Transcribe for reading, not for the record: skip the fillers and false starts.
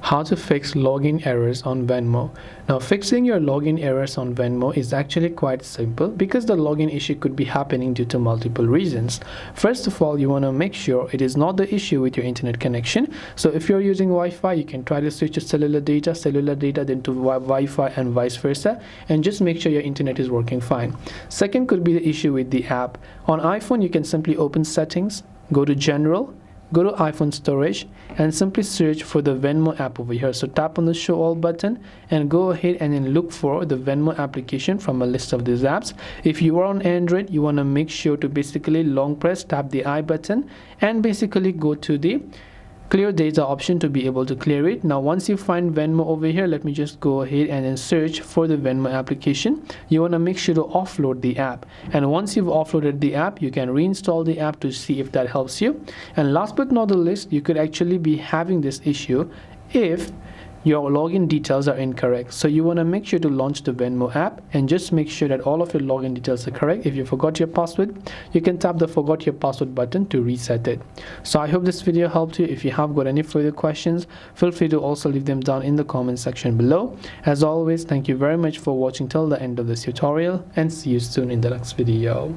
How to fix login errors on Venmo. Now, fixing your login errors on Venmo is actually quite simple because the login issue could be happening due to multiple reasons. First of all, you want to make sure it is not the issue with your internet connection. So if you're using Wi-Fi, you can try to switch to cellular data then to Wi-Fi and vice versa, and just make sure your internet is working fine. Second could be the issue with the app. On iPhone, you can simply open settings, go to general, go to iPhone storage, and simply search for the Venmo app over here. So tap on the show all button and go ahead and then look for the Venmo application from a list of these apps. If you are on Android, you want to make sure to basically long press, tap the I button, and basically go to the clear data option to be able to clear it. Now once you find Venmo over here, let me just go ahead and then search for the Venmo application. You want to make sure to offload the app, and once you've offloaded the app, you can reinstall the app to see if that helps you. And last but not the least, you could actually be having this issue if your login details are incorrect. So you want to make sure to launch the Venmo app and just make sure that all of your login details are correct. If you forgot your password, you can tap the forgot your password button to reset it. So I hope this video helped you. If you have got any further questions, feel free to also leave them down in the comment section below. As always, thank you very much for watching till the end of this tutorial, and see you soon in the next video.